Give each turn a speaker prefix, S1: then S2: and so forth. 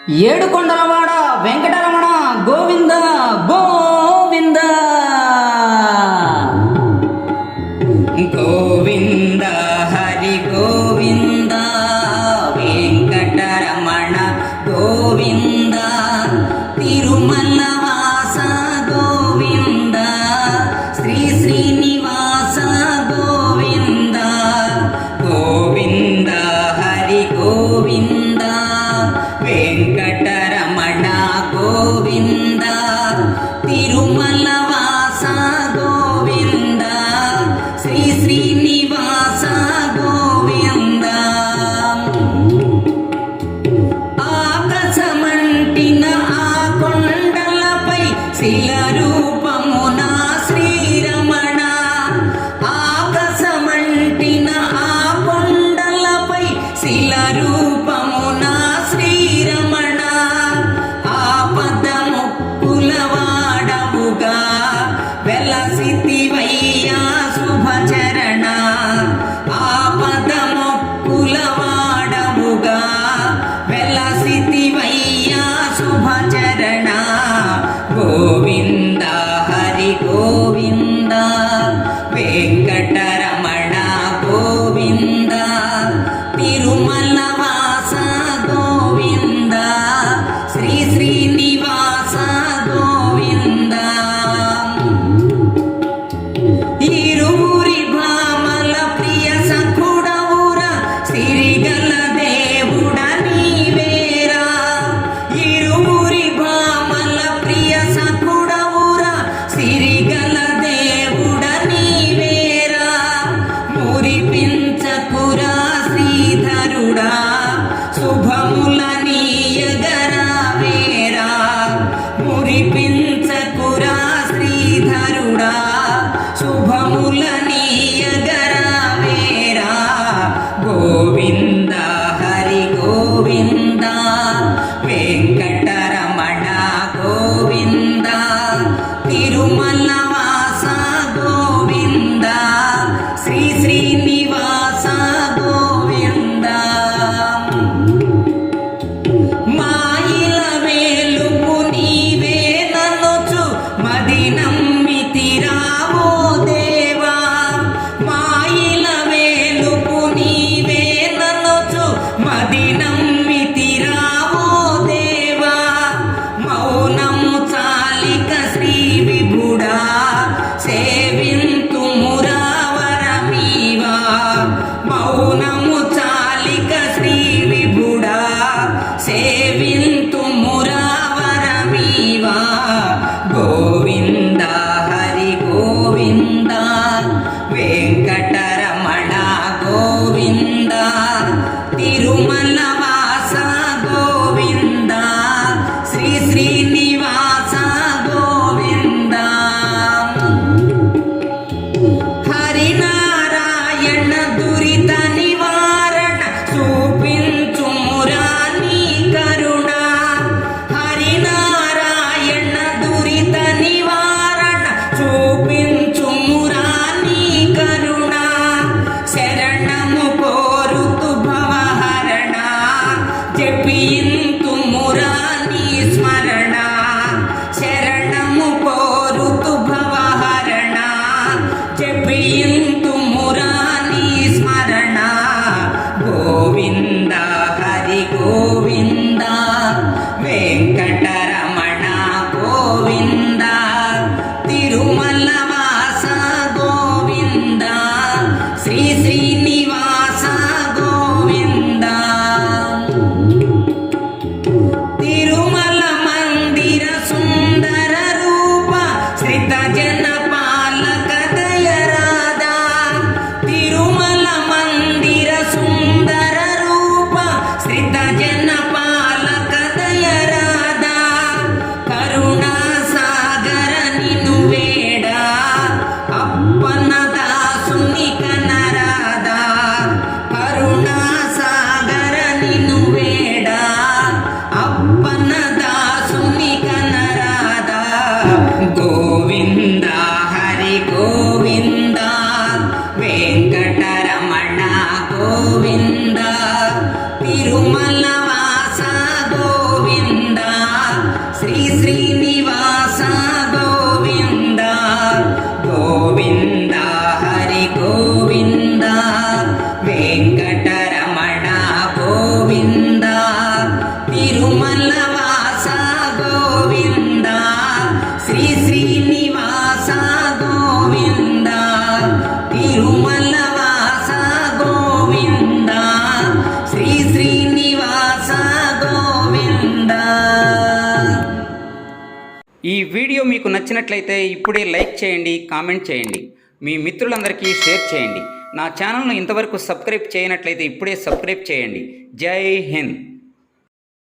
S1: ఏడుకొండలవాడ వెంకటరమణ గోవింద గోవింద గోవింద హరి గోవింద వెంకటరమణ గోవింద తిరుమల వాస గోవింద శ్రీ శ్రీనివాస గోవింద గోవింద హరి గోవింద వెంకటరమణ గోవింద తిరుమల వాస గోవింద శ్రీ శ్రీనివాస గోవింద ఆకాశమంటిన ఆ కొండలపై శిల రూపమున శ్రీరమణ ఆకాశమంటిన ఆ కొండలపై శిల రూపమున శ్రీరమణ ఆపదముక్కుల వాడవుగా వెలసితివయ్యా శుభచరణ ఆపదముక్కుల వాడవుగా వెలసితివయ్యా శుభచరణ గోవింద హరి గోవింద వెంకటరమణ గోవింద తిరుమల వాస గోవింద శ్రీ శ్రీనివాస గోవింద ఇరువురి భామల ప్రియ సఖుడవుర సిరిగల దేవుడ నీవేరా ఇరువురి భామల ప్రియ సఖుడవుర సిరిగల దేవుడ నీవేరా మురిపించకురా శ్రీధరుడా శుభముల నీయగరా వేరా మురిపించకురా శ్రీధరుడా శుభముల నీయగరా వేరా గోవింద హరి గోవింద వెంకటరమణ గోవింద తిరుమల వాస గోవింద శ్రీ శ్రీనివాస గోవింద మాయిల వేలుపు నీవే ననుచు మది నమ్మితిరావో దేవా మాయిల వేలుపు నీవే ననుచు మది నమ్మితిరావో దేవా మౌనము చాలిక శ్రీ విభుడా సేవింతు మురావరమీవా మౌనము చాలిక శ్రీ విభుడా సేవింతు మురావరమీవా గోవింద హరి గోవింద వెంకటరమణ గోవింద తిరుమల వాస గోవింద శ్రీ శ్రీనివాస గోవింద హరినారాయణ దురిత నివారణ చూపించు మురాని కరుణ హరినారాయణ దురిత నివారణ చూపించు మురాని కరుణ శరణము కోరుతు భవహరణ జపింతు మురాని స్మరణ శరణము కోరుతు భవహరణ జపింతు మురాని స్మరణ గోవింద హరి గోవింద వెంకటరమణ గోవింద తిరుమల వాస గోవింద శ్రీ శ్రీనివాస గోవింద తిరుమల మందిర సుందర రూప శ్రిత జన పాలక దయరాదా తిరుమల మందిర సుందర రూప శ్రిత జన పాలక దయరాదా కరుణా సాగర నిను వేడా అప్పన దాసుని కనరాదా కరుణా సాగర నిను వేడా అప్పన దాసుని కనరాదా గోవింద హరి గోవింద వెంకటరమణ గోవింద తిరుమల వాస గోవింద గోవింద తిరుమల వాస గోవింద శ్రీ శ్రీనివాస గోవింద.
S2: ఈ వీడియో మీకు నచ్చినట్లయితే ఇప్పుడే లైక్ చేయండి, కామెంట్ చేయండి, మీ మిత్రులందరికీ షేర్ చేయండి. నా ఛానల్ను ఇంతవరకు సబ్స్క్రైబ్ చేయనట్లయితే ఇప్పుడే సబ్స్క్రైబ్ చేయండి. జై హింద్.